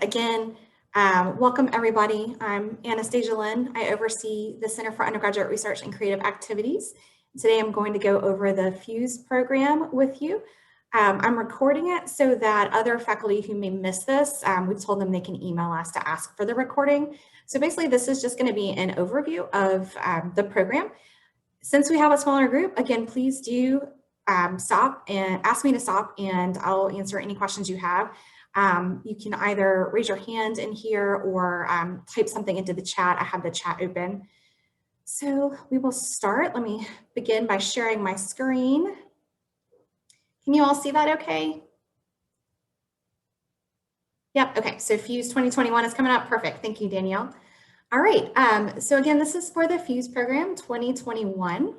Again, welcome everybody. I'm Anastasia Lynn. I oversee the Center for Undergraduate Research and Creative Activities. Today I'm going to go over the FUSE program with you. I'm recording it so that other faculty who may miss this, we told them they can email us to ask for the recording. So basically this is just going to be an overview of the program. Since we have a smaller group, again, please do stop and ask me to stop and I'll answer any questions you have. You can either raise your hand in here or type something into the chat. I have the chat open. So we will start. Let me begin by sharing my screen. Can you all see that okay? Yep, okay, so FUSE 2021 is coming up. Perfect, thank you, Danielle. All right, so again, this is for the FUSE program 2021.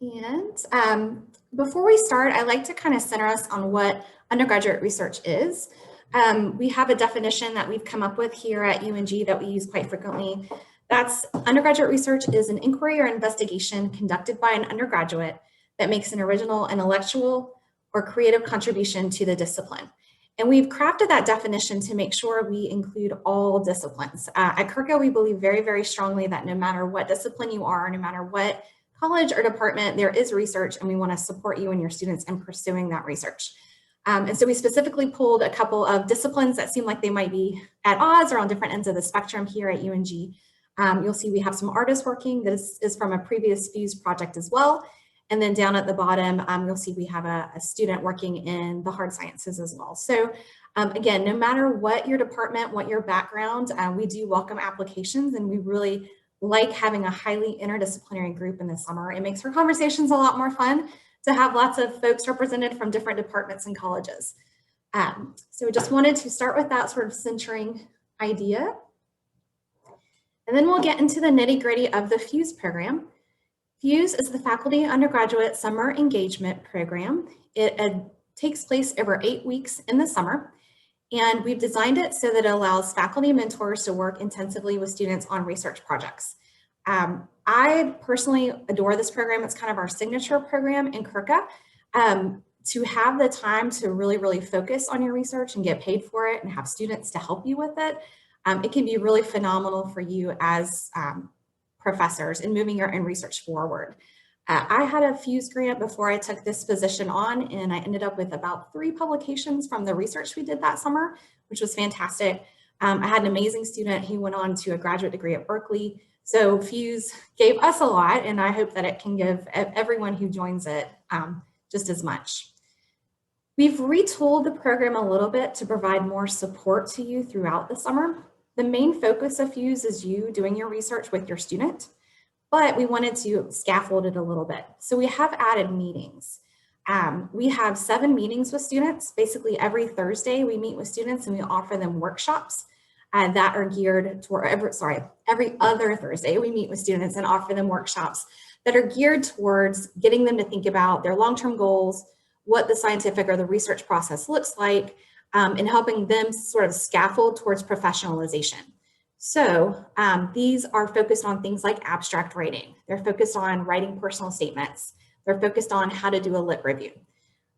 And before we start, I'd like to kind of center us on what undergraduate research is. We have a definition that we've come up with here at UNG that we use quite frequently. That's undergraduate research is an inquiry or investigation conducted by an undergraduate that makes an original intellectual or creative contribution to the discipline. And we've crafted that definition to make sure we include all disciplines. At CURCA, we believe very, very strongly that no matter what discipline you are, no matter what college or department, there is research, and we want to support you and your students in pursuing that research. And so we specifically pulled a couple of disciplines that seem like they might be at odds or on different ends of the spectrum here at UNG. You'll see we have some artists working. This is from a previous FUSE project as well. And then down at the bottom, you'll see we have a student working in the hard sciences as well. So again, no matter what your department, what your background, we do welcome applications, and we really like having a highly interdisciplinary group in the summer. It makes our conversations a lot more fun to have lots of folks represented from different departments and colleges. So we just wanted to start with that sort of centering idea. And then we'll get into the nitty-gritty of the FUSE program. FUSE is the Faculty Undergraduate Summer Engagement Program. It takes place over 8 weeks in the summer, and we've designed it so that it allows faculty mentors to work intensively with students on research projects. I personally adore this program. It's kind of our signature program in CURCA. To have the time to really focus on your research and get paid for it and have students to help you with it, it can be really phenomenal for you as professors in moving your own research forward. I had a FUSE grant before I took this position on, and I ended up with about 3 publications from the research we did that summer, which was fantastic. I had an amazing student. He went on to a graduate degree at Berkeley. So FUSE gave us a lot, and I hope that it can give everyone who joins it just as much. We've retooled the program a little bit to provide more support to you throughout the summer. The main focus of FUSE is you doing your research with your student, but we wanted to scaffold it a little bit. So we have added meetings. We have 7 meetings with students. Basically every Thursday we meet with students and we offer them workshops that are geared toward, every other Thursday we meet with students and offer them workshops that are geared towards getting them to think about their long-term goals, what the scientific or the research process looks like, and helping them sort of scaffold towards professionalization. So these are focused on things like abstract writing. They're focused on writing personal statements. They're focused on how to do a lit review.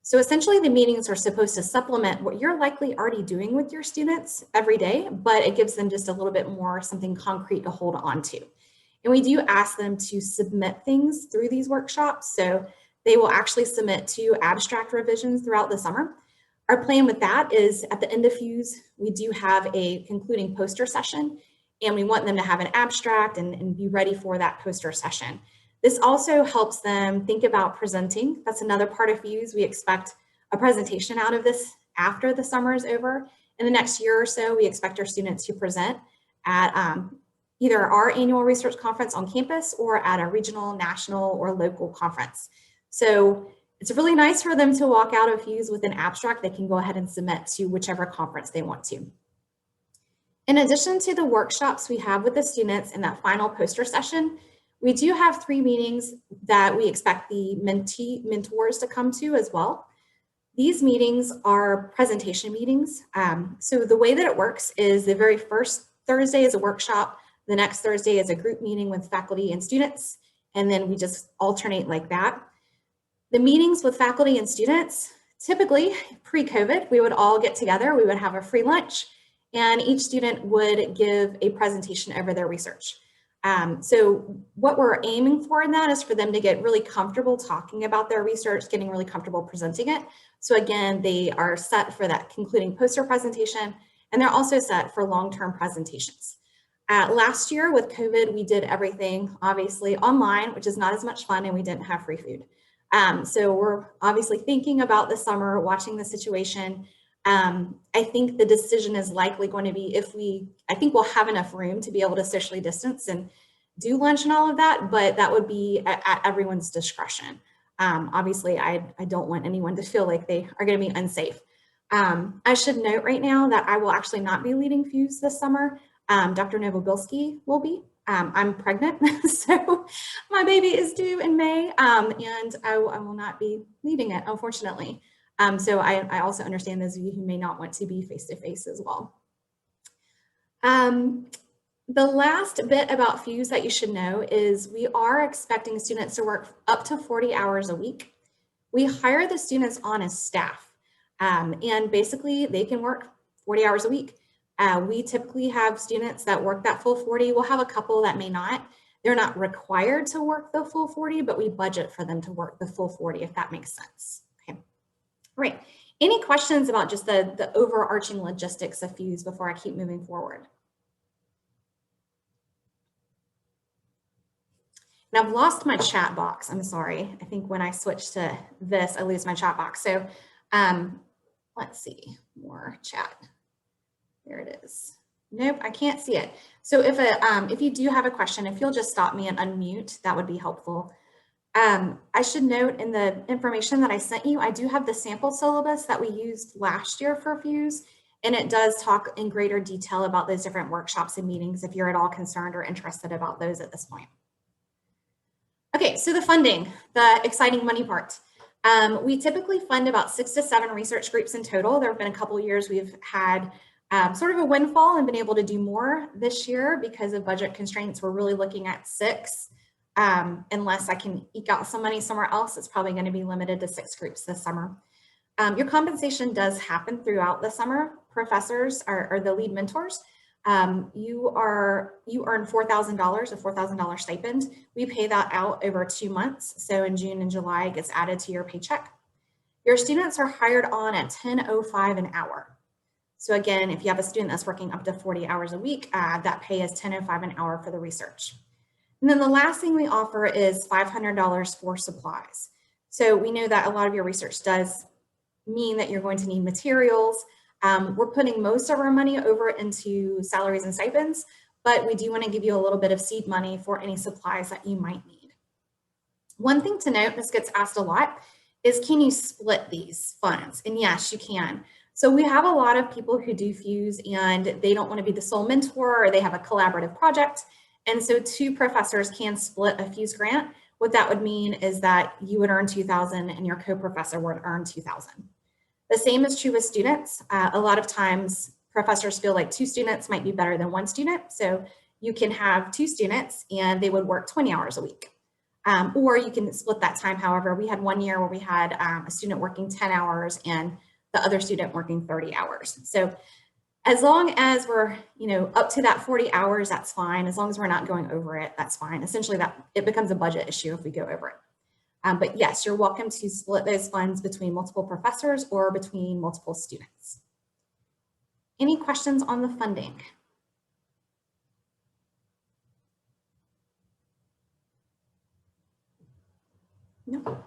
So essentially the meetings are supposed to supplement what you're likely already doing with your students every day, but it gives them just a little bit more something concrete to hold on to. And we do ask them to submit things through these workshops. So they will actually submit 2 abstract revisions throughout the summer. Our plan with that is at the end of FUSE, we do have a concluding poster session, and we want them to have an abstract and be ready for that poster session. This also helps them think about presenting. That's another part of FUSE. We expect a presentation out of this after the summer is over. In the next year or so, we expect our students to present at either our annual research conference on campus or at a regional, national, or local conference. So it's really nice for them to walk out of FUSE with an abstract they can go ahead and submit to whichever conference they want to. In addition to the workshops we have with the students in that final poster session, we do have 3 meetings that we expect the mentors to come to as well. These meetings are presentation meetings. So the way that it works is the very first Thursday is a workshop, the next Thursday is a group meeting with faculty and students, and then we just alternate like that. The meetings with faculty and students Typically, pre-COVID, we would all get together, we would have a free lunch, and each student would give a presentation over their research. So what we're aiming for in that is for them to get really comfortable talking about their research, getting really comfortable presenting it. So again, they are set for that concluding poster presentation, and they're also set for long-term presentations. Last year with COVID, we did everything obviously online, which is not as much fun, and we didn't have free food. So we're obviously thinking about the summer, watching the situation. I think the decision is likely going to be I think we'll have enough room to be able to socially distance and do lunch and all of that, but that would be at everyone's discretion. Obviously, I don't want anyone to feel like they are going to be unsafe. I should note right now that I will actually not be leading FUSE this summer. Dr. Novobilski will be. I'm pregnant, so my baby is due in May, and I will not be leading it, unfortunately. So I also understand those of you who may not want to be face-to-face as well. The last bit about FUSE that you should know is we are expecting students to work up to 40 hours a week. We hire the students on as staff, and basically they can work 40 hours a week. We typically have students that work that full 40. We'll have a couple that may not. They're not required to work the full 40, but we budget for them to work the full 40, if that makes sense. Okay, right. Any questions about just the overarching logistics of FUSE before I keep moving forward? And I've lost my chat box. I'm sorry. I think when I switch to this, I lose my chat box. So let's see, more chat. There it is. Nope, I can't see it. So if you do have a question, if you'll just stop me and unmute, that would be helpful. I should note in the information that I sent you, I do have the sample syllabus that we used last year for FUSE, and it does talk in greater detail about those different workshops and meetings if you're at all concerned or interested about those at this point. Okay, so the funding, the exciting money part. We typically fund about 6 to 7 research groups in total. There have been a couple of years we've had sort of a windfall and been able to do more this year because of budget constraints. We're really looking at 6. Unless I can eke out some money somewhere else, it's probably going to be limited to 6 groups this summer. Your compensation does happen throughout the summer. Professors are the lead mentors. You earn $4,000, a $4,000 stipend. We pay that out over 2 months. So in June and July, it gets added to your paycheck. Your students are hired on at $10.05 an hour. So again, if you have a student that's working up to 40 hours a week, that pay is $10.05 an hour for the research. And then the last thing we offer is $500 for supplies. So we know that a lot of your research does mean that you're going to need materials. We're putting most of our money over into salaries and stipends, but we do want to give you a little bit of seed money for any supplies that you might need. One thing to note, this gets asked a lot, is can you split these funds? And yes, you can. So we have a lot of people who do FUSE and they don't want to be the sole mentor, or they have a collaborative project. And so 2 professors can split a FUSE grant. What that would mean is that you would earn $2,000 and your co-professor would earn $2,000. The same is true with students. A lot of times professors feel like 2 students might be better than 1 student. So you can have 2 students and they would work 20 hours a week. Or you can split that time. However, we had one year where we had a student working 10 hours and the other student working 30 hours. So as long as we're, up to that 40 hours, that's fine. As long as we're not going over it, that's fine. Essentially, that it becomes a budget issue if we go over it. But yes, you're welcome to split those funds between multiple professors or between multiple students. Any questions on the funding? No.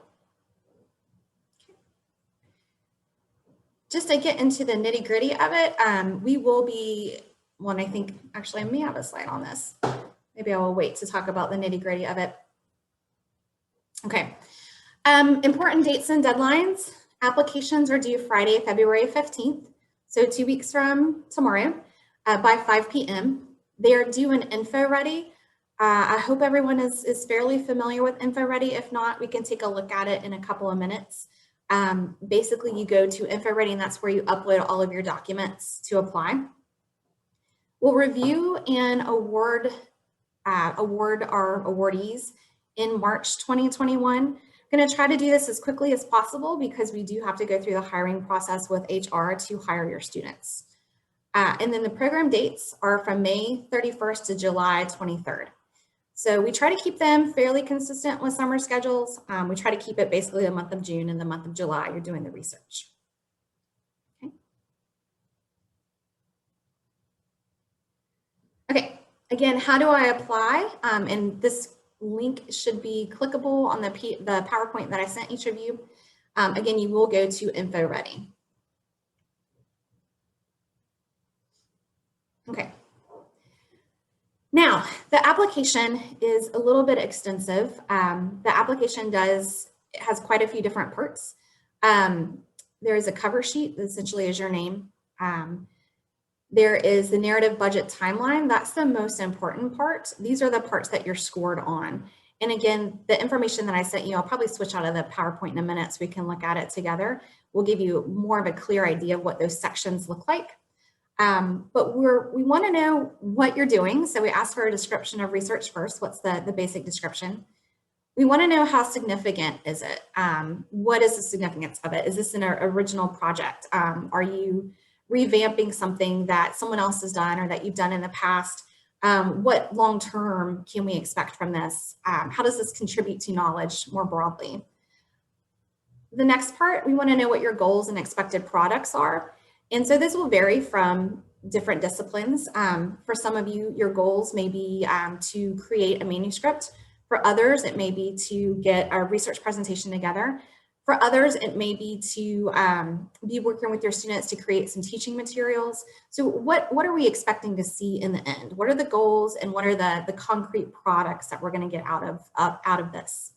Just to get into the nitty gritty of it, we will be, well, I think actually I may have a slide on this. Maybe I will wait to talk about the nitty gritty of it. Okay, important dates and deadlines. Applications are due Friday, February 15th. So 2 weeks from tomorrow by 5 p.m. They are due in InfoReady. I hope everyone is fairly familiar with InfoReady. If not, we can take a look at it in a couple of minutes. Basically, you go to InfoReady and that's where you upload all of your documents to apply. We'll review and award our awardees in March 2021. Going to try to do this as quickly as possible because we do have to go through the hiring process with HR to hire your students. And then the program dates are from May 31st to July 23rd. So we try to keep them fairly consistent with summer schedules. We try to keep it basically the month of June and the month of July you're doing the research. Okay, again, how do I apply? And this link should be clickable on the PowerPoint that I sent each of you. Again, you will go to Info Ready. Okay. Now, the application is a little bit extensive. The application has quite a few different parts. There is a cover sheet that essentially is your name. There is the narrative budget timeline. That's the most important part. These are the parts that you're scored on. And again, the information that I sent you, I'll probably switch out of the PowerPoint in a minute so we can look at it together. We'll give you more of a clear idea of what those sections look like. But we want to know what you're doing. So we ask for a description of research first. What's the basic description? We want to know how significant is it? What is the significance of it? Is this an original project? Are you revamping something that someone else has done or that you've done in the past? What long-term can we expect from this? How does this contribute to knowledge more broadly? The next part, we want to know what your goals and expected products are. And so this will vary from different disciplines. For some of you, your goals may be to create a manuscript. For others, it may be to get a research presentation together. For others, it may be to be working with your students to create some teaching materials. So what are we expecting to see in the end? What are the goals and what are the concrete products that we're going to get out of this?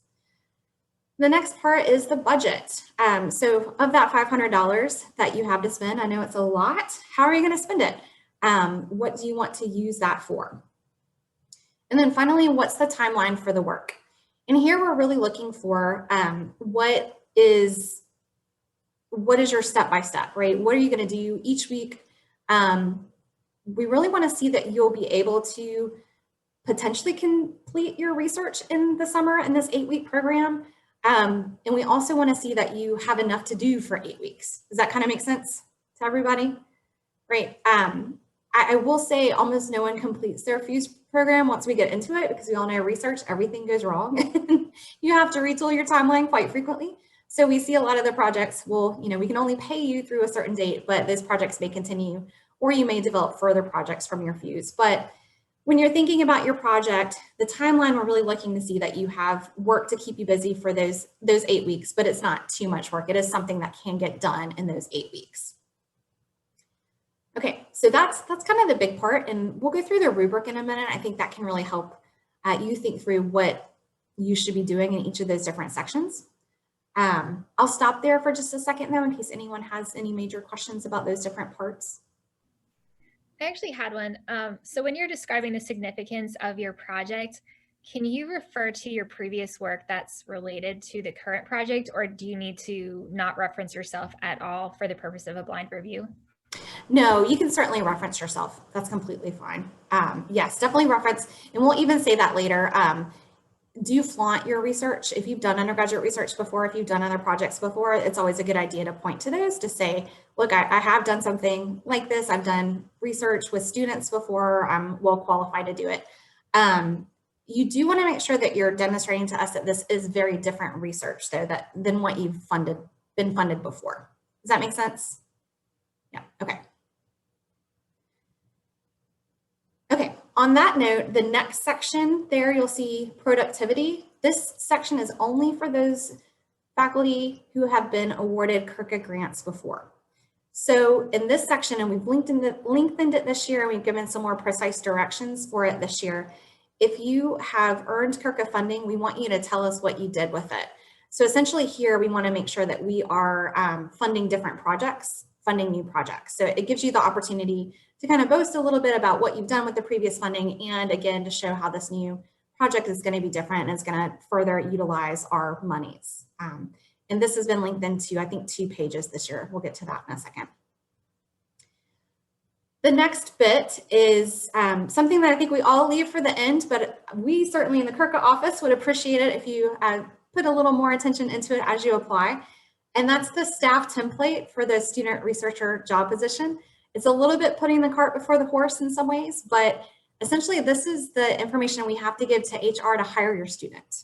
The next part is the budget. So of that $500 that you have to spend, I know it's a lot. How are you going to spend it? What do you want to use that for? And then finally, what's the timeline for the work? And here we're really looking for what is your step-by-step, right? What are you going to do each week? We really want to see that you'll be able to potentially complete your research in the summer in this 8-week program. And we also want to see that you have enough to do for 8 weeks. Does that kind of make sense to everybody? Great. I will say almost no one completes their FUSE program once we get into it because we all know research, everything goes wrong. You have to retool your timeline quite frequently. So we see a lot of the projects we can only pay you through a certain date, but those projects may continue, or you may develop further projects from your FUSE. But when you're thinking about your project, the timeline, we're really looking to see that you have work to keep you busy for those 8 weeks, but it's not too much work. It is something that can get done in those 8 weeks. Okay, so that's kind of the big part, and we'll go through the rubric in a minute. I think that can really help you think through what you should be doing in each of those different sections. I'll stop there for just a second though, in case anyone has any major questions about those different parts. I actually had one. So when you're describing the significance of your project, can you refer to your previous work that's related to the current project, or do you need to not reference yourself at all for the purpose of a blind review? No, you can certainly reference yourself. That's completely fine. Yes, definitely reference, and we'll even say that later. Do flaunt your research. If you've done undergraduate research before, if you've done other projects before, it's always a good idea to point to those to say, look, I have done something like this. I've done research with students before. I'm well qualified to do it. You do want to make sure that you're demonstrating to us that this is very different research though, than what you've been funded before. Does that make sense? Yeah, okay. Okay, on that note, the next section there, you'll see productivity. This section is only for those faculty who have been awarded CURCA grants before. So in this section, and we've lengthened it this year, and we've given some more precise directions for it this year. If you have earned CURCA funding, we want you to tell us what you did with it. So essentially here, we want to make sure that we are funding different projects, funding new projects. So it gives you the opportunity to kind of boast a little bit about what you've done with the previous funding, and again, to show how this new project is going to be different and is going to further utilize our monies. And this has been lengthened to, I think, 2 pages this year. We'll get to that in a second. The next bit is something that I think we all leave for the end, but we certainly in the CURCA office would appreciate it if you put a little more attention into it as you apply. And that's the staff template for the student researcher job position. It's a little bit putting the cart before the horse in some ways, but essentially this is the information we have to give to HR to hire your student.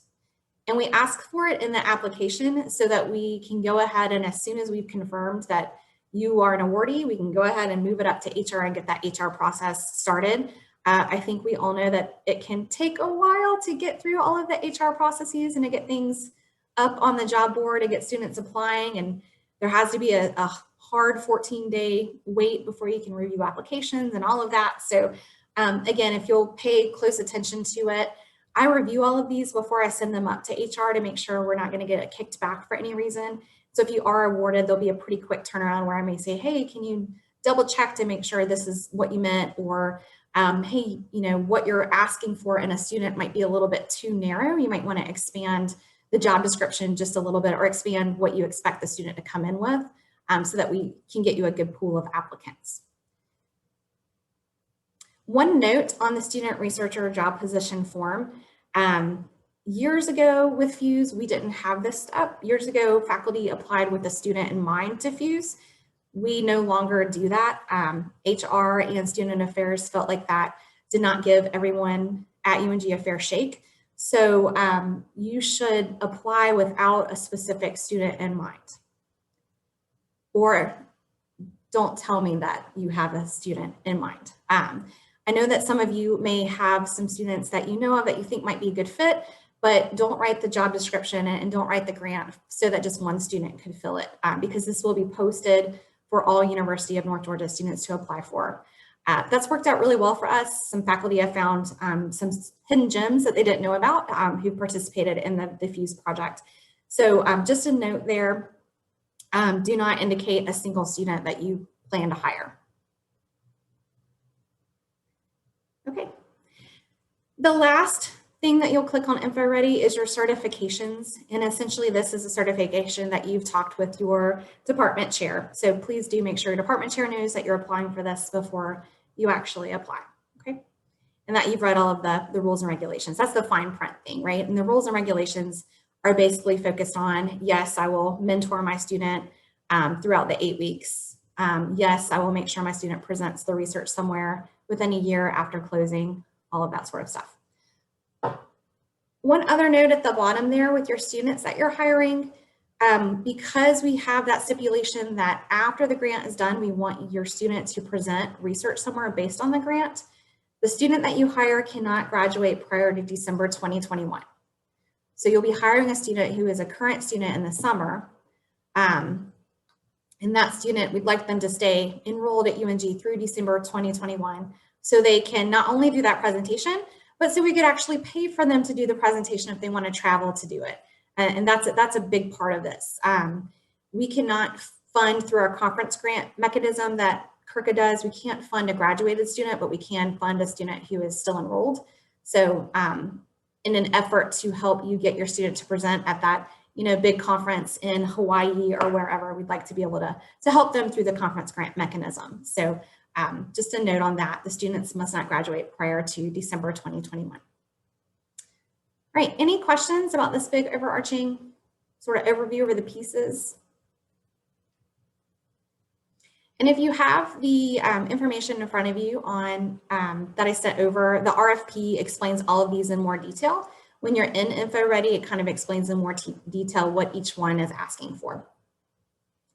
And we ask for it in the application so that we can go ahead and as soon as we've confirmed that you are an awardee, we can go ahead and move it up to HR and get that HR process started. I think we all know that it can take a while to get through all of the HR processes and to get things up on the job board, to get students applying, and there has to be a hard 14-day wait before you can review applications and all of that. So again, if you'll pay close attention to it, I review all of these before I send them up to HR to make sure we're not going to get it kicked back for any reason. So if you are awarded, there'll be a pretty quick turnaround where I may say, hey, can you double check to make sure this is what you meant? Or hey, you know, what you're asking for in a student might be a little bit too narrow. You might want to expand the job description just a little bit, or expand what you expect the student to come in with, so that we can get you a good pool of applicants. One note on the student researcher job position form, years ago with Fuse, we didn't have this step. Years ago, faculty applied with the student in mind to Fuse. We no longer do that. HR and student affairs felt like that did not give everyone at UNG a fair shake. So you should apply without a specific student in mind. Or don't tell me that you have a student in mind. I know that some of you may have some students that you know of that you think might be a good fit, but don't write the job description and don't write the grant so that just one student could fill it, because this will be posted for all University of North Georgia students to apply for. That's worked out really well for us. Some faculty have found some hidden gems that they didn't know about who participated in the Fuse project. So just a note there, do not indicate a single student that you plan to hire. Okay. The last thing that you'll click on InfoReady is your certifications. And essentially this is a certification that you've talked with your department chair. So please do make sure your department chair knows that you're applying for this before you actually apply, okay? And that you've read all of the rules and regulations. That's the fine print thing, right? And the rules and regulations are basically focused on, yes, I will mentor my student throughout the 8 weeks. Yes, I will make sure my student presents the research somewhere within a year after closing, all of that sort of stuff. One other note at the bottom there with your students that you're hiring, because we have that stipulation that after the grant is done, we want your student to present research somewhere based on the grant. The student that you hire cannot graduate prior to December 2021. So you'll be hiring a student who is a current student in the summer. And that student, we'd like them to stay enrolled at UNG through December 2021. So they can not only do that presentation, but so we could actually pay for them to do the presentation if they want to travel to do it. And that's a big part of this. We cannot fund through our conference grant mechanism that CURCA does. We can't fund a graduated student, but we can fund a student who is still enrolled. So in an effort to help you get your student to present at that, you know, big conference in Hawaii or wherever, we'd like to be able to help them through the conference grant mechanism. So just a note on that, the students must not graduate prior to December 2021. All right, any questions about this big overarching sort of overview over the pieces? And if you have the information in front of you on that I sent over, the RFP explains all of these in more detail. When you're in InfoReady, it kind of explains in more detail what each one is asking for.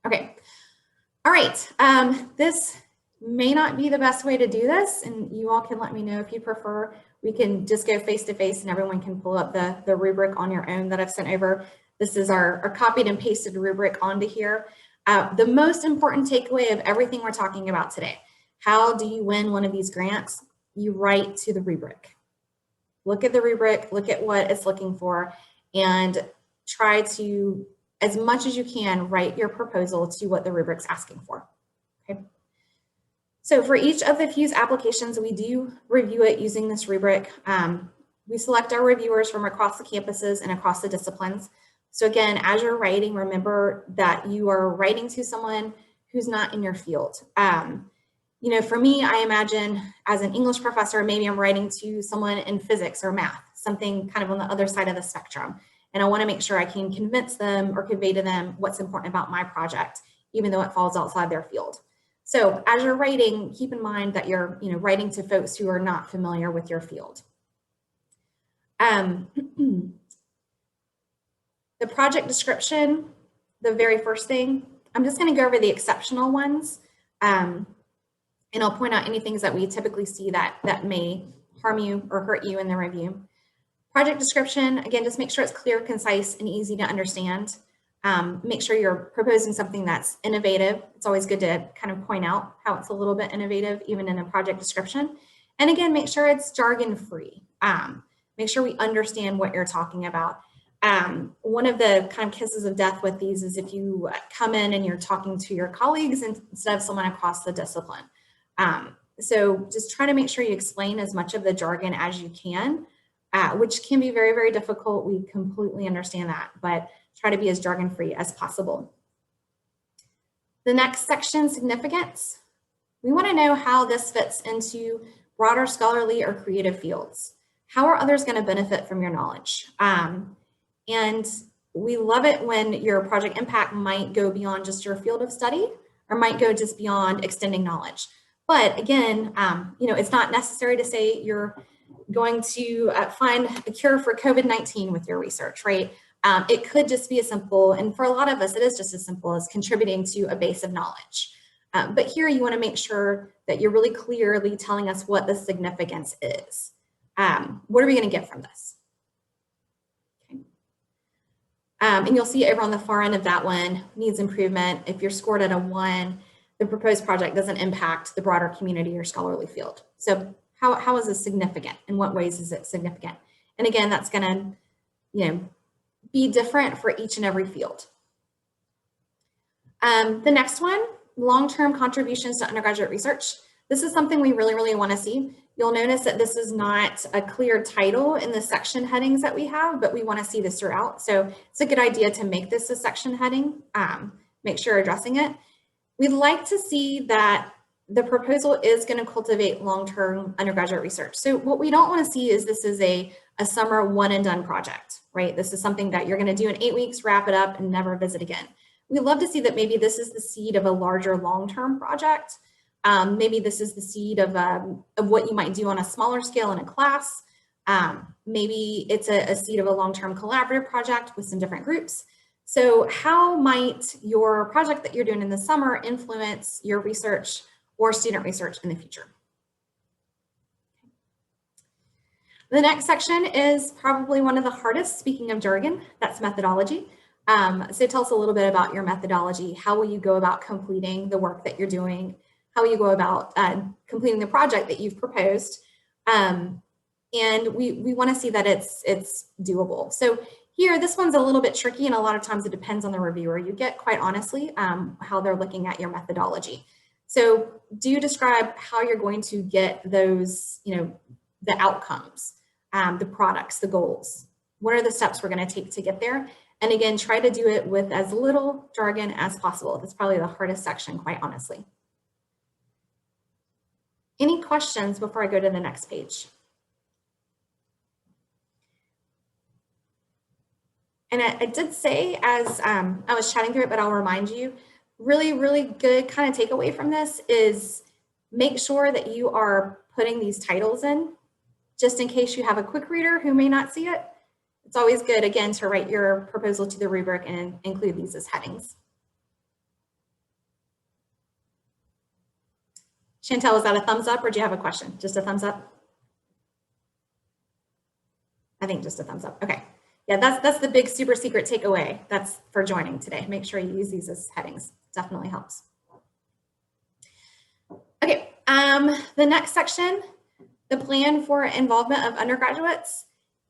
Okay, all right, this may not be the best way to do this, and you all can let me know if you prefer. We can just go face to face and everyone can pull up the rubric on your own that I've sent over. This is our copied and pasted rubric onto here. The most important takeaway of everything we're talking about today, how do you win one of these grants? You write to the rubric. Look at the rubric, look at what it's looking for, and try to, as much as you can, write your proposal to what the rubric's asking for, okay? So for each of the Fuse applications, we do review it using this rubric. We select our reviewers from across the campuses and across the disciplines. So again, as you're writing, remember that you are writing to someone who's not in your field. You know, for me, I imagine as an English professor, maybe I'm writing to someone in physics or math, something kind of on the other side of the spectrum. and I want to make sure I can convince them or convey to them what's important about my project, even though it falls outside their field. So as you're writing, keep in mind that you're writing to folks who are not familiar with your field. The project description, the very first thing, I'm just going to go over the exceptional ones, and I'll point out any things that we typically see that may harm you or hurt you in the review. Project description, again, just make sure it's clear, concise, and easy to understand. Make sure you're proposing something that's innovative. It's always good to kind of point out how it's a little bit innovative, even in a project description. And again, make sure it's jargon-free. Make sure we understand what you're talking about. One of the kind of kisses of death with these is if you come in and you're talking to your colleagues instead of someone across the discipline. So just try to make sure you explain as much of the jargon as you can, which can be very, very difficult. We completely understand that, but try to be as jargon-free as possible. The next section, significance. We want to know how this fits into broader scholarly or creative fields. How are others going to benefit from your knowledge? And we love it when your project impact might go beyond just your field of study or might go just beyond extending knowledge. But again, it's not necessary to say you're going to find a cure for COVID-19 with your research, right? It could just be as simple, and for a lot of us, it is just as simple as contributing to a base of knowledge. But here you want to make sure that you're really clearly telling us what the significance is. What are we going to get from this? Okay. And you'll see over on the far end of that one, needs improvement. If you're scored at a 1, the proposed project doesn't impact the broader community or scholarly field. So how is this significant? In what ways is it significant? And again, that's going to, be different for each and every field. The next one, long-term contributions to undergraduate research. This is something we really, really want to see. You'll notice that this is not a clear title in the section headings that we have, but we want to see this throughout. So it's a good idea to make this a section heading, make sure you're addressing it. We'd like to see that the proposal is going to cultivate long-term undergraduate research. So what we don't want to see is this is a summer one and done project, right? This is something that you're going to do in 8 weeks, wrap it up, and never visit again. We'd love to see that maybe this is the seed of a larger long-term project. Maybe this is the seed of what you might do on a smaller scale in a class. Maybe it's a seed of a long-term collaborative project with some different groups. So how might your project that you're doing in the summer influence your research or student research in the future? The next section is probably one of the hardest, speaking of jargon, that's methodology. So tell us a little bit about your methodology. How will you go about completing the work that you're doing? How will you go about completing the project that you've proposed? And we want to see that it's doable. So here, this one's a little bit tricky, and a lot of times it depends on the reviewer. You get, quite honestly, how they're looking at your methodology. So do describe how you're going to get those, the outcomes, the products, the goals. What are the steps we're going to take to get there? And again, try to do it with as little jargon as possible. That's probably the hardest section, quite honestly. Any questions before I go to the next page? And I did say as I was chatting through it, but I'll remind you, really, really good kind of takeaway from this is make sure that you are putting these titles in, just in case you have a quick reader who may not see it. It's always good, again, to write your proposal to the rubric and include these as headings. Chantelle, is that a thumbs up or do you have a question? Just a thumbs up? I think just a thumbs up. Okay. Yeah, that's the big super secret takeaway. That's for joining today. Make sure you use these as headings. Definitely helps. Okay, the next section, the plan for involvement of undergraduates.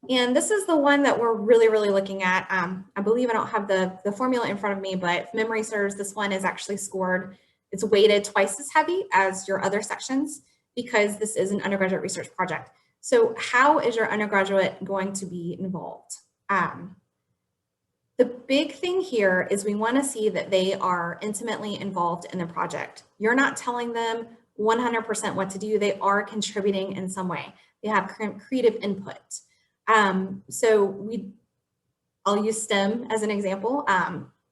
And this is the one that we're really, really looking at. I believe I don't have the formula in front of me, but if memory serves, this one is actually scored. It's weighted twice as heavy as your other sections because this is an undergraduate research project. So how is your undergraduate going to be involved? The big thing here is we want to see that they are intimately involved in the project. You're not telling them 100% what to do. They are contributing in some way. They have creative input. So I'll use STEM as an example.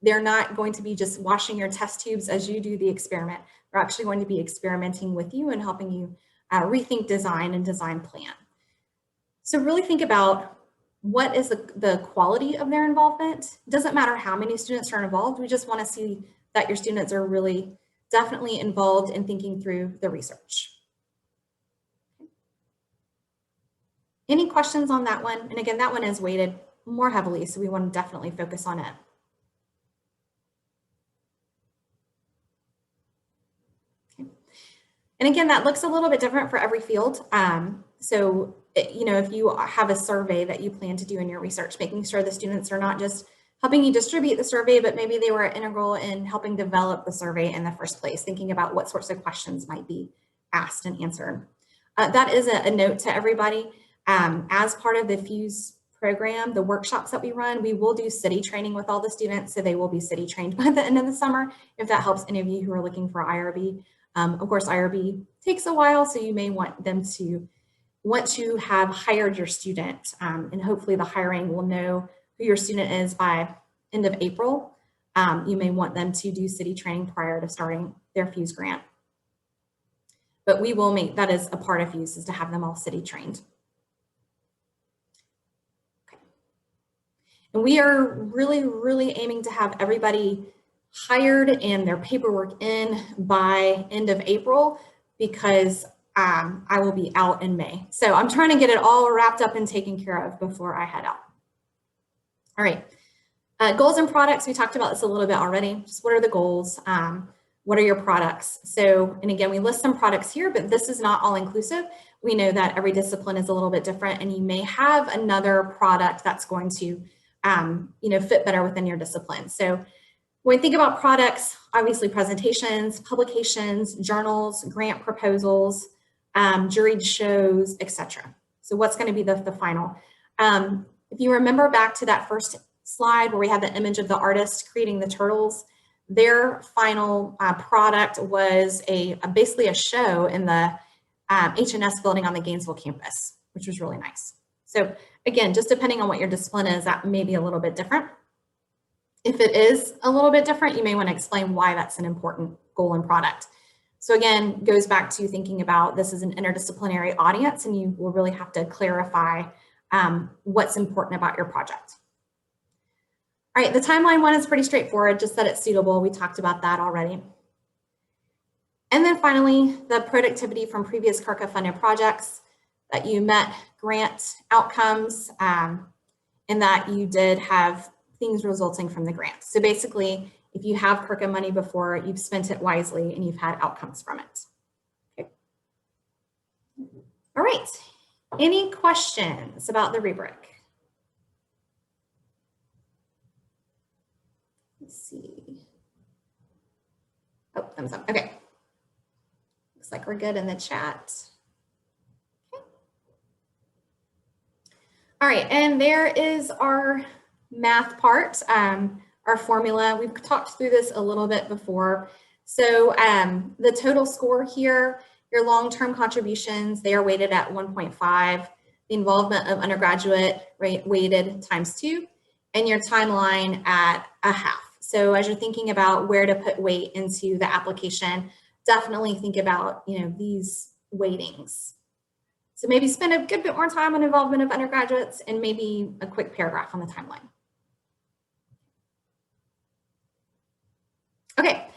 They're not going to be just washing your test tubes as you do the experiment. They're actually going to be experimenting with you and helping you rethink design and design plan. So really think about what is the quality of their involvement. It doesn't matter how many students are involved. We just want to see that your students are really definitely involved in thinking through the research. Any questions on that one? And again, that one is weighted more heavily, so we want to definitely focus on it. Okay. And again, that looks a little bit different for every field. So, if you have a survey that you plan to do in your research, making sure the students are not just helping you distribute the survey, but maybe they were integral in helping develop the survey in the first place, thinking about what sorts of questions might be asked and answered. That is a note to everybody. As part of the FUSE program, the workshops that we run, we will do city training with all the students, so they will be city trained by the end of the summer, if that helps any of you who are looking for IRB. Of course, IRB takes a while, so you may want them to, once you have hired your student, and hopefully the hiring will know who your student is by end of April, you may want them to do city training prior to starting their FUSE grant. But we will make, that is a part of FUSE, is to have them all city trained. Okay. And we are really aiming to have everybody hired and their paperwork in by end of April, because I will be out in May. So I'm trying to get it all wrapped up and taken care of before I head out. All right, goals and products. We talked about this a little bit already. Just what are the goals? What are your products? So, and again, we list some products here, but this is not all inclusive. We know that every discipline is a little bit different, and you may have another product that's going to, fit better within your discipline. So when we think about products, obviously presentations, publications, journals, grant proposals, juried shows, etc. So what's going to be the final? If you remember back to that first slide where we had the image of the artist creating the turtles, their final product was basically a show in the H&S building on the Gainesville campus, which was really nice. So again, just depending on what your discipline is, that may be a little bit different. If it is a little bit different, you may want to explain why that's an important goal and product. So again, goes back to thinking about this is an interdisciplinary audience, and you will really have to clarify what's important about your project. All right, the timeline one is pretty straightforward, just that it's suitable. We talked about that already. And then finally, the productivity from previous CURCA funded projects, that you met grant outcomes, and that you did have things resulting from the grant. So basically, if you have CURCA money before, you've spent it wisely and you've had outcomes from it. Okay. All right, any questions about the rubric? Let's see. Oh, thumbs up. Okay. Looks like we're good in the chat. Okay. All right, and there is our math part, our formula. We've talked through this a little bit before. So the total score here, your long-term contributions, they are weighted at 1.5. The involvement of undergraduate weighted ×2, and your timeline at 1/2. So as you're thinking about where to put weight into the application, definitely think about, these weightings. So maybe spend a good bit more time on involvement of undergraduates and maybe a quick paragraph on the timeline. Okay,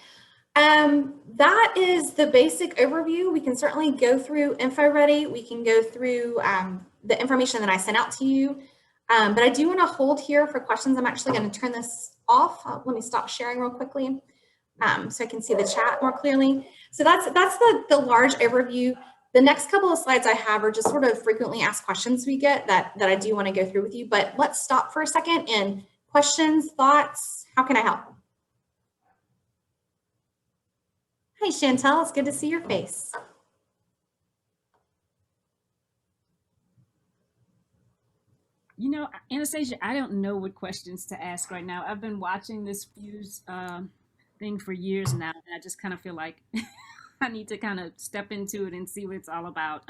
that is the basic overview. We can certainly go through InfoReady. We can go through the information that I sent out to you. But I do want to hold here for questions. I'm actually going to turn this off. Let me stop sharing real quickly so I can see the chat more clearly. So that's the large overview. The next couple of slides I have are just sort of frequently asked questions we get that I do want to go through with you. But let's stop for a second, and questions, thoughts, how can I help? Hi, Chantelle, it's good to see your face. Anastasia, I don't know what questions to ask right now. I've been watching this FUSE thing for years now, and I just kind of feel like I need to kind of step into it and see what it's all about.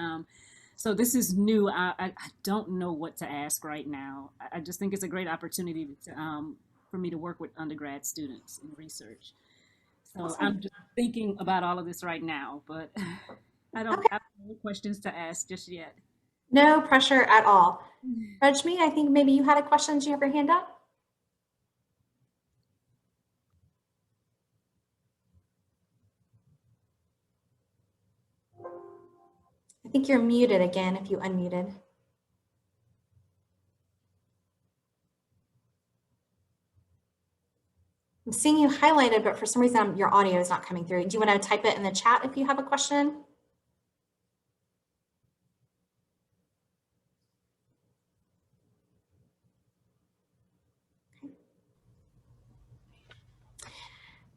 So this is new. I don't know what to ask right now. I just think it's a great opportunity for me to work with undergrad students in research. So Awesome. I'm just thinking about all of this right now, but I don't Okay. have any questions to ask just yet. No pressure at all. Rajmi, I think maybe you had a question. Do you have your hand up? I think you're muted again if you unmuted. I'm seeing you highlighted, but for some reason your audio is not coming through. Do you want to type it in the chat if you have a question?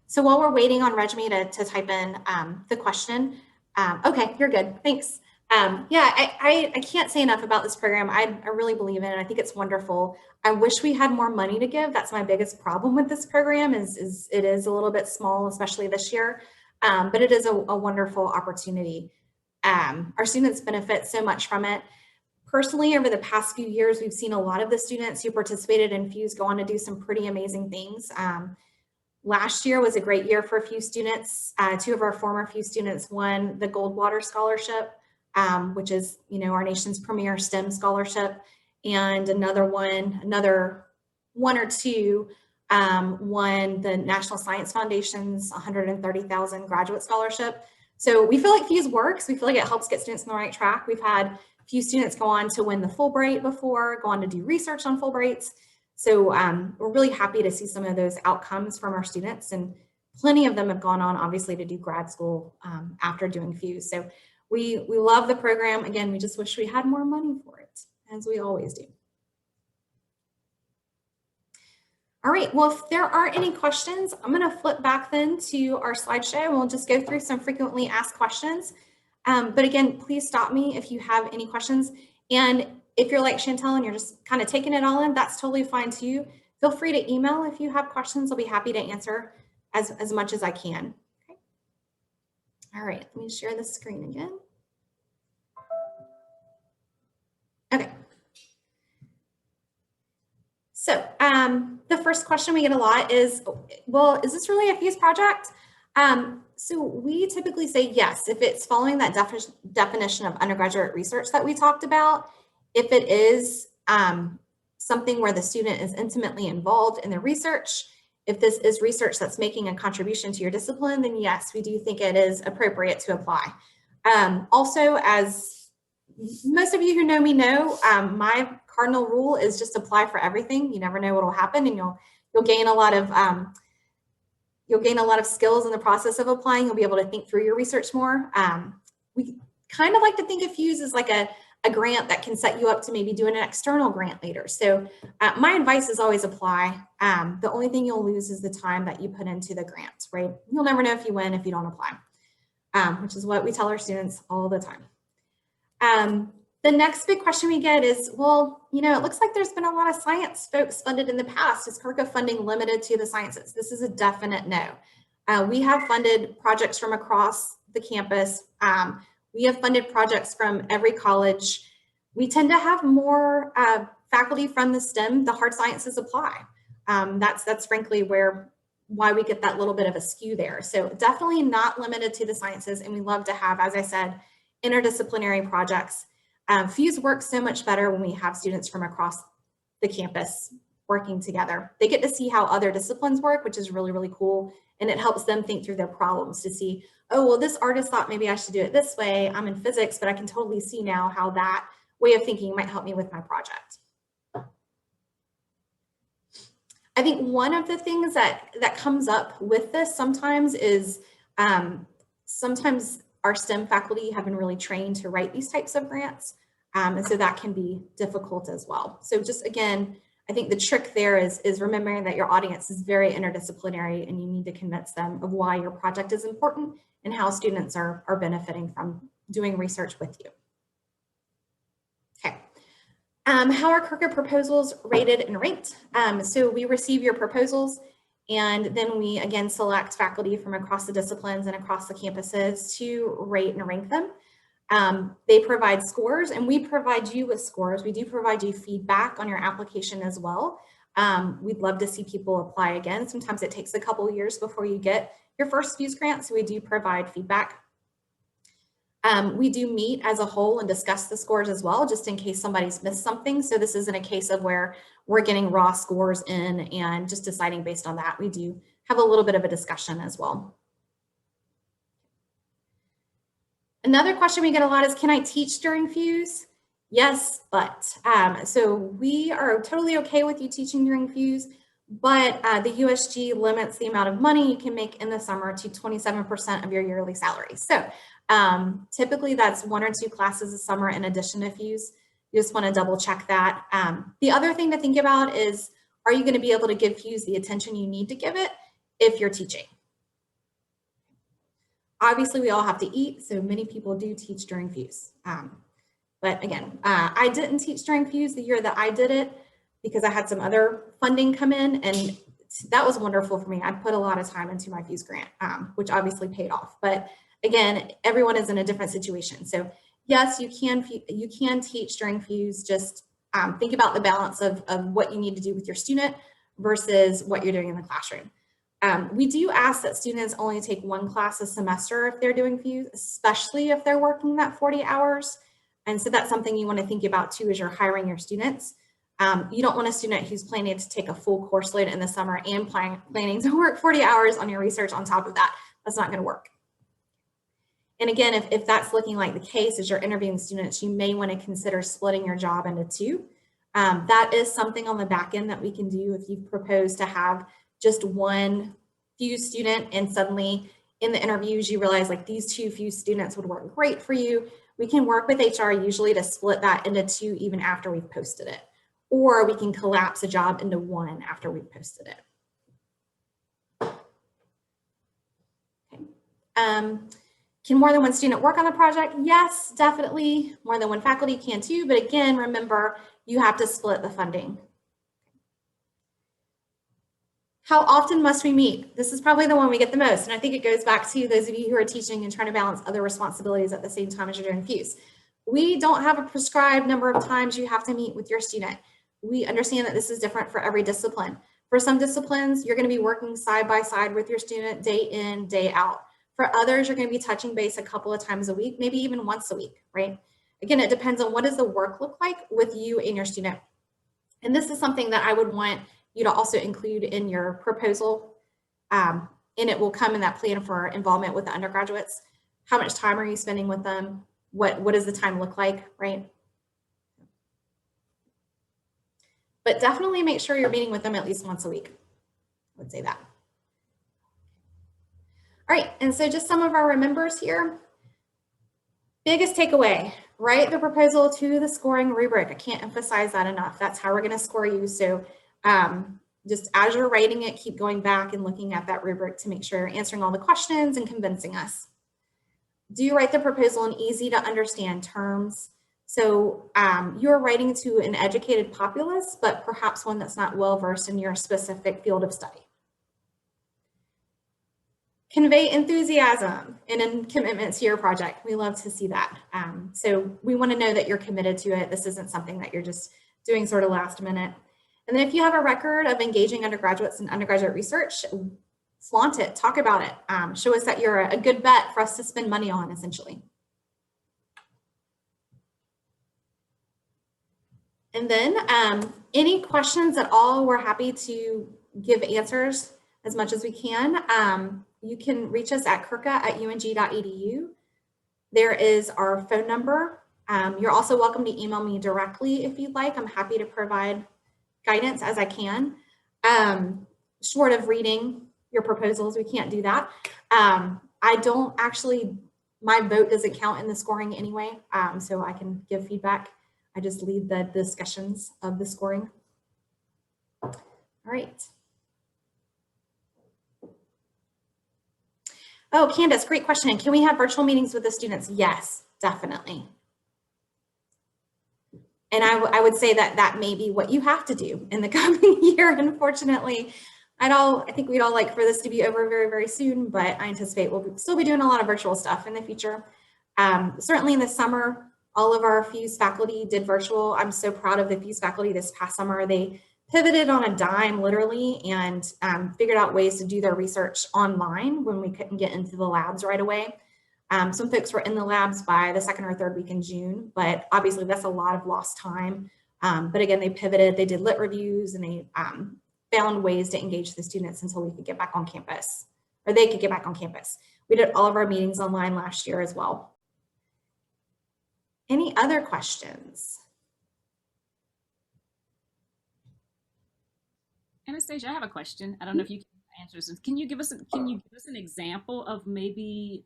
So while we're waiting on Rajmi to type in the question, okay, you're good, thanks. Yeah, I can't say enough about this program. I really believe in it. I think it's wonderful. I wish we had more money to give. That's my biggest problem with this program is it is a little bit small, especially this year, but it is a wonderful opportunity. Our students benefit so much from it. Personally, over the past few years, we've seen a lot of the students who participated in FUSE go on to do some pretty amazing things. Last year was a great year for a few students. Two of our former FUSE students won the Goldwater Scholarship, which is, our nation's premier STEM scholarship, and another one or two won the National Science Foundation's 130,000 graduate scholarship. So we feel like FUSE works. We feel like it helps get students on the right track. We've had a few students go on to win the Fulbright before, go on to do research on Fulbrights. So we're really happy to see some of those outcomes from our students, and plenty of them have gone on, obviously, to do grad school after doing FUSE. So we love the program. Again, we just wish we had more money for it, as we always do. All right, well, if there aren't any questions, I'm going to flip back then to our slideshow, and we'll just go through some frequently asked questions. But again, please stop me if you have any questions. And if you're like Chantelle and you're just kind of taking it all in, that's totally fine too. Feel free to email if you have questions. I'll be happy to answer as much as I can. Okay. All right, let me share the screen again. Okay. So the first question we get a lot is, well, is this really a FUSE project? So we typically say yes, if it's following that definition of undergraduate research that we talked about. If it is something where the student is intimately involved in the research, if this is research that's making a contribution to your discipline, then yes, we do think it is appropriate to apply. Also, as most of you who know me know, my cardinal rule is just apply for everything. You never know what will happen, and you'll gain a lot of skills in the process of applying. You'll be able to think through your research more. We kind of like to think of FUSE as like a grant that can set you up to maybe doing an external grant later. So my advice is always apply. The only thing you'll lose is the time that you put into the grant, right? You'll never know if you win if you don't apply, which is what we tell our students all the time. The next big question we get is, well, it looks like there's been a lot of science folks funded in the past. Is CURCA funding limited to the sciences? This is a definite no. We have funded projects from across the campus. We have funded projects from every college. We tend to have more faculty from the STEM, the hard sciences apply. That's frankly why we get that little bit of a skew there. So definitely not limited to the sciences. And we love to have, as I said, interdisciplinary projects. FUSE works so much better when we have students from across the campus working together. They get to see how other disciplines work, which is really, really cool. And it helps them think through their problems to see, oh, well, this artist thought maybe I should do it this way. I'm in physics, but I can totally see now how that way of thinking might help me with my project. I think one of the things that comes up with this sometimes is sometimes our STEM faculty have been really trained to write these types of grants. And so that can be difficult as well. So just again, I think the trick there is remembering that your audience is very interdisciplinary, and you need to convince them of why your project is important and how students are benefiting from doing research with you. Okay. How are CURCA proposals rated and ranked? So we receive your proposals, and then we again select faculty from across the disciplines and across the campuses to rate and rank them. They provide scores, and we provide you with scores. We do provide you feedback on your application as well. We'd love to see people apply again. Sometimes it takes a couple of years before you get your first Fuse grant, so we do provide feedback. We do meet as a whole and discuss the scores as well, just in case somebody's missed something. So this isn't a case of where we're getting raw scores in and just deciding based on that. We do have a little bit of a discussion as well. Another question we get a lot is, can I teach during Fuse? Yes, but. So we are totally okay with you teaching during Fuse, but the USG limits the amount of money you can make in the summer to 27% of your yearly salary. So typically that's 1 or 2 classes a summer in addition to Fuse. You just want to double check that. The other thing to think about is, are you going to be able to give Fuse the attention you need to give it if you're teaching? Obviously, we all have to eat, so many people do teach during Fuse. But again, I didn't teach during Fuse the year that I did it because I had some other funding come in, and that was wonderful for me. I put a lot of time into my Fuse grant, which obviously paid off. But again, everyone is in a different situation. So yes, you can teach during Fuse. Just think about the balance of what you need to do with your student versus what you're doing in the classroom. We do ask that students only take 1 class a semester if they're doing Fuse, especially if they're working that 40 hours. And so that's something you want to think about too as you're hiring your students. You don't want a student who's planning to take a full course load in the summer and planning to work 40 hours on your research on top of that. That's not going to work. And again, if that's looking like the case as you're interviewing students, you may want to consider splitting your job into 2. That is something on the back end that we can do if you propose to have just 1 Fuse student and suddenly in the interviews you realize like these 2 Fuse students would work great for you. We can work with HR usually to split that into 2 even after we've posted it. Or we can collapse a job into 1 after we've posted it. Okay. Can more than 1 student work on the project? Yes, definitely. More than 1 faculty can too, but again, remember, you have to split the funding. How often must we meet? This is probably the one we get the most, and I think it goes back to those of you who are teaching and trying to balance other responsibilities at the same time as you're doing Fuse. We don't have a prescribed number of times you have to meet with your student. We understand that this is different for every discipline. For some disciplines, you're going to be working side by side with your student day in, day out. For others, you're going to be touching base a couple of times a week, maybe even once a week, right? Again, it depends on what does the work look like with you and your student. And this is something that I would want you to also include in your proposal, and it will come in that plan for involvement with the undergraduates. How much time are you spending with them? What does the time look like, right? But definitely make sure you're meeting with them at least once a week. I would say that. All right, and so just some of our remembers here. Biggest takeaway, write the proposal to the scoring rubric. I can't emphasize that enough. That's how we're going to score you. So just as you're writing it, keep going back and looking at that rubric to make sure you're answering all the questions and convincing us. Do write the proposal in easy to understand terms. So you're writing to an educated populace, but perhaps one that's not well versed in your specific field of study. Convey enthusiasm and commitment to your project. We love to see that. So we want to know that you're committed to it. This isn't something that you're just doing sort of last minute. And then if you have a record of engaging undergraduates in undergraduate research, flaunt it, talk about it. Show us that you're a good bet for us to spend money on, essentially. And then any questions at all, we're happy to give answers as much as we can. You can reach us at CURCA@ung.edu. There is our phone number. You're also welcome to email me directly if you'd like. I'm happy to provide guidance as I can. Short of reading your proposals, we can't do that. I don't actually, my vote doesn't count in the scoring anyway, so I can give feedback. I just lead the discussions of the scoring. All right. Oh, Candace, great question. Can we have virtual meetings with the students? Yes, definitely. And I would say that that may be what you have to do in the coming year, unfortunately. I think we'd all like for this to be over very, very soon, but I anticipate we'll still be doing a lot of virtual stuff in the future. Certainly in the summer, all of our FUSE faculty did virtual. I'm so proud of the FUSE faculty this past summer. They pivoted on a dime, literally, and figured out ways to do their research online when we couldn't get into the labs right away. Some folks were in the labs by the second or third week in June, but obviously that's a lot of lost time. But again, they pivoted, they did lit reviews, and they found ways to engage the students until we could get back on campus, or they could get back on campus. We did all of our meetings online last year as well. Any other questions? Anastasia, I have a question. I don't know if you can answer this. Can you give us an example of maybe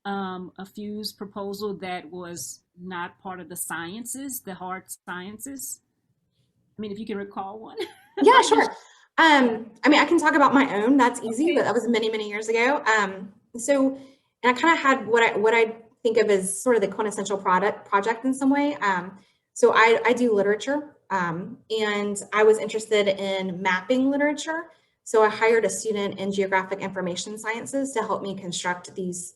a FUSE proposal that was not part of the sciences, the hard sciences? I mean, if you can recall one. Yeah, sure. I mean, I can talk about my own. That's easy, but that was many, many years ago. And I kind of had what I think of as sort of the quintessential project in some way. So I do literature, and I was interested in mapping literature. So I hired a student in geographic information sciences to help me construct these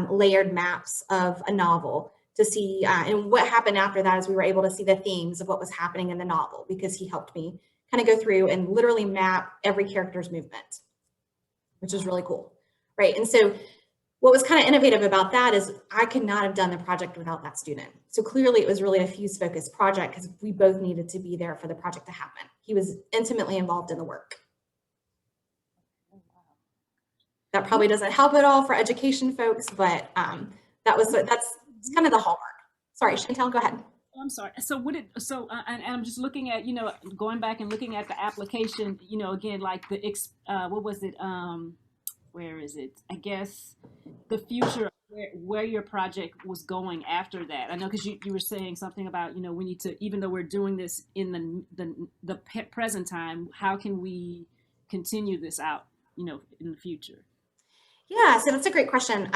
layered maps of a novel to see, and what happened after that is we were able to see the themes of what was happening in the novel, because he helped me kind of go through and literally map every character's movement, which is really cool, right? And so what was kind of innovative about that is I could not have done the project without that student. So clearly it was really a FUSE-focused project because we both needed to be there for the project to happen. He was intimately involved in the work. That probably doesn't help at all for education folks, but that's kind of the hallmark. Sorry, Chantelle, go ahead. Oh, I'm sorry. So and I'm just looking at, going back and looking at the application, again, like what was it? Where is it? I guess the future of where your project was going after that. I know because you were saying something about, we need to, even though we're doing this in the present time, how can we continue this out, in the future? Yeah, so that's a great question.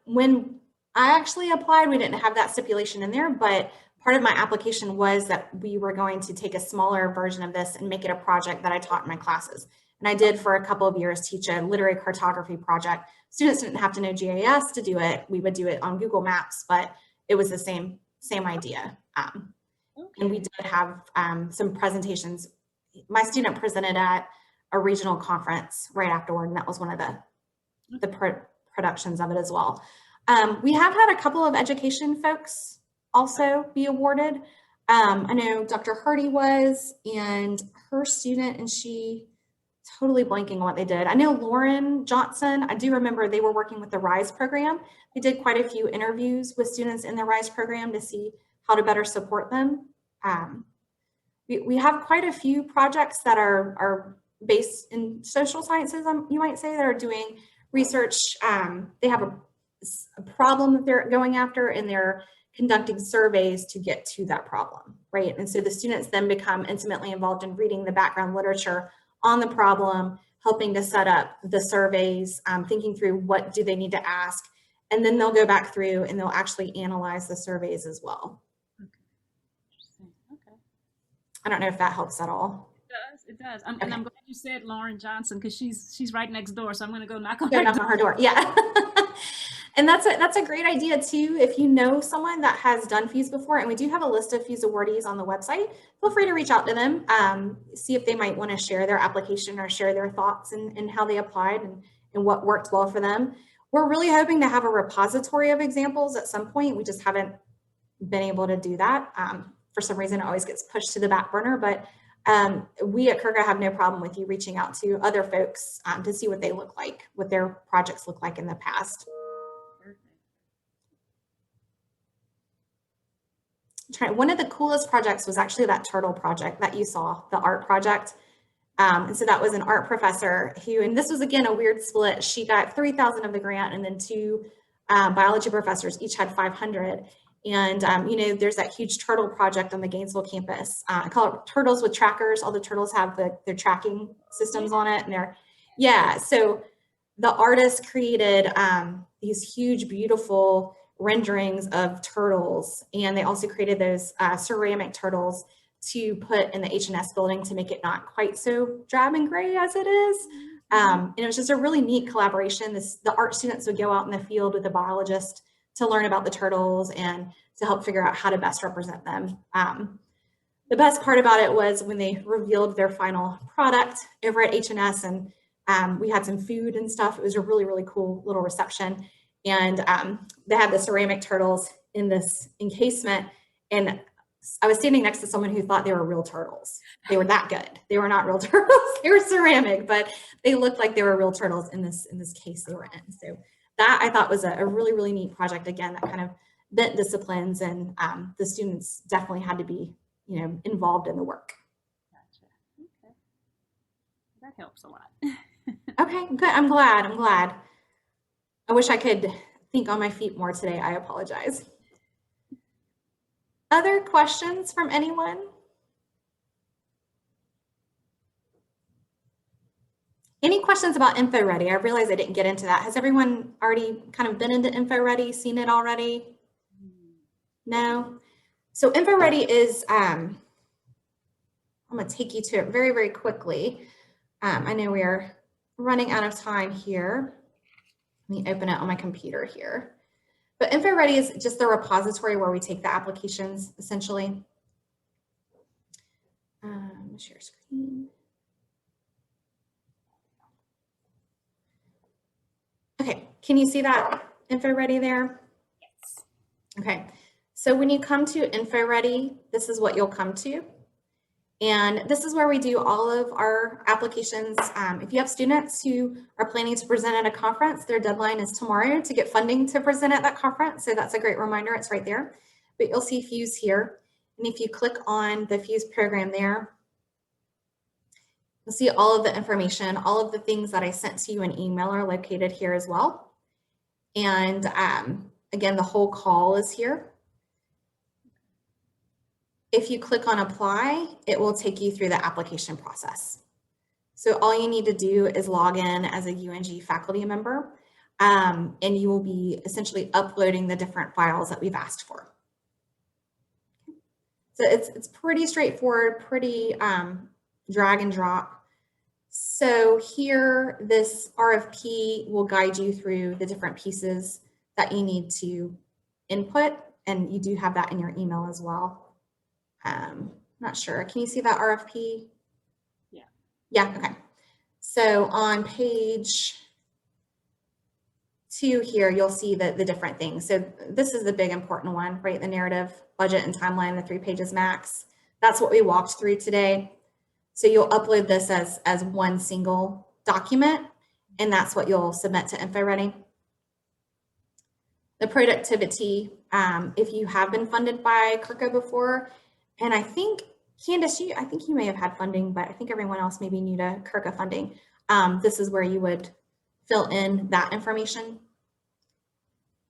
When I actually applied, we didn't have that stipulation in there, but part of my application was that we were going to take a smaller version of this and make it a project that I taught in my classes. And I did for a couple of years teach a literary cartography project. Students didn't have to know GIS to do it. We would do it on Google Maps, but it was the same idea. And we did have some presentations. My student presented at a regional conference right afterward, and that was one of the productions of it as well. We have had a couple of education folks also be awarded. I know Dr. Hardy was, and her student, and she totally blanking on what they did. I know Lauren Johnson, I do remember they were working with the RISE program. They did quite a few interviews with students in the RISE program to see how to better support them. We have quite a few projects that are based in social sciences, you might say, that are doing research. They have a problem that they're going after, and they're conducting surveys to get to that problem, right? And so the students then become intimately involved in reading the background literature on the problem, helping to set up the surveys, thinking through what do they need to ask, and then they'll go back through and they'll actually analyze the surveys as well. Okay. Interesting. Okay. I don't know if that helps at all. It does. And I'm glad you said Lauren Johnson, because she's right next door, so I'm going to go knock on her door. Yeah. And that's a great idea too. If you know someone that has done FUSE before, and we do have a list of FUSE awardees on the website, feel free to reach out to them, see if they might want to share their application or share their thoughts and how they applied and what worked well for them. We're really hoping to have a repository of examples at some point. We just haven't been able to do that. For some reason, it always gets pushed to the back burner, but we at CURCA have no problem with you reaching out to other folks to see what they look like, what their projects look like in the past. One of the coolest projects was actually that turtle project that you saw, the art project. And so that was an art professor who, and this was again a weird split. She got 3,000 of the grant, and then two biology professors each had 500. And there's that huge turtle project on the Gainesville campus. I call it Turtles with Trackers. All the turtles have their tracking systems on it, and so the artist created these huge, beautiful renderings of turtles, and they also created those ceramic turtles to put in the H&S building to make it not quite so drab and gray as it is. And it was just a really neat collaboration. The art students would go out in the field with the biologist to learn about the turtles and to help figure out how to best represent them. The best part about it was when they revealed their final product over at H&S, and we had some food and stuff. It was a really, really cool little reception. And they had the ceramic turtles in this encasement. And I was standing next to someone who thought they were real turtles. They were that good. They were not real turtles. They were ceramic, but they looked like they were real turtles in this case they were in. So that I thought was a really, really neat project. Again, that kind of bent disciplines, and the students definitely had to be, you know, involved in the work. Gotcha. Okay. That helps a lot. Okay, good. I'm glad. I wish I could think on my feet more today. I apologize. Other questions from anyone? Any questions about InfoReady? I realize I didn't get into that. Has everyone already kind of been into InfoReady, seen it already? No? So InfoReady is, I'm going to take you to it very, very quickly. I know we are running out of time here. Let me open it on my computer here. But InfoReady is just the repository where we take the applications, essentially. Share screen. Okay, can you see that InfoReady there? Yes. Okay, so when you come to InfoReady, this is what you'll come to. And this is where we do all of our applications. If you have students who are planning to present at a conference, their deadline is tomorrow to get funding to present at that conference. So that's a great reminder, it's right there. But you'll see Fuse here. And if you click on the Fuse program there, you'll see all of the information, all of the things that I sent to you in email are located here as well. And again, the whole call is here. If you click on apply, it will take you through the application process. So all you need to do is log in as a UNG faculty member, and you will be essentially uploading the different files that we've asked for. So it's pretty straightforward, pretty drag and drop. So here, this RFP will guide you through the different pieces that you need to input, and you do have that in your email as well. Not sure. Can you see that RFP? Yeah. Yeah, okay. So on page 2 here, you'll see the different things. So this is the big important one, right? The narrative, budget, and timeline, the 3 pages max. That's what we walked through today. So you'll upload this as one single document, and that's what you'll submit to InfoReady. The productivity, if you have been funded by CURCA before, and I think, Candace, I think you may have had funding, but I think everyone else may be new to CURCA funding. This is where you would fill in that information.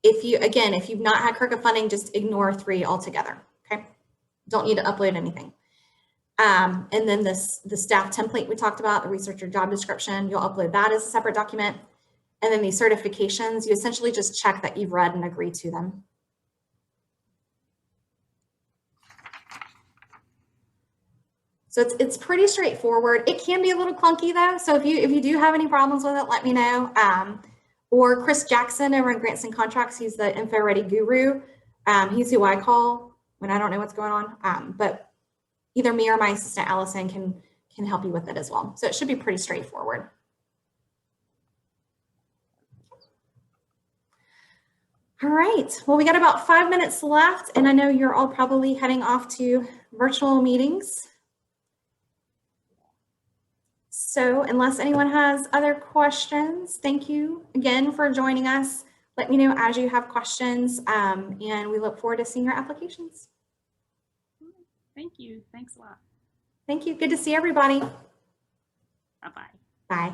If you've not had CURCA funding, just ignore 3 altogether, okay? Don't need to upload anything. And then the staff template we talked about, the researcher job description, you'll upload that as a separate document. And then these certifications, you essentially just check that you've read and agreed to them. So it's pretty straightforward. It can be a little clunky though. So if you do have any problems with it, let me know. Or Chris Jackson over in Grants and Contracts, he's the InfoReady guru. He's who I call when I don't know what's going on. But either me or my assistant Allison can help you with it as well. So it should be pretty straightforward. All right, well, we got about 5 minutes left, and I know you're all probably heading off to virtual meetings. So unless anyone has other questions, thank you again for joining us. Let me know as you have questions, and we look forward to seeing your applications. Thank you. Thanks a lot. Thank you. Good to see everybody. Bye-bye. Bye.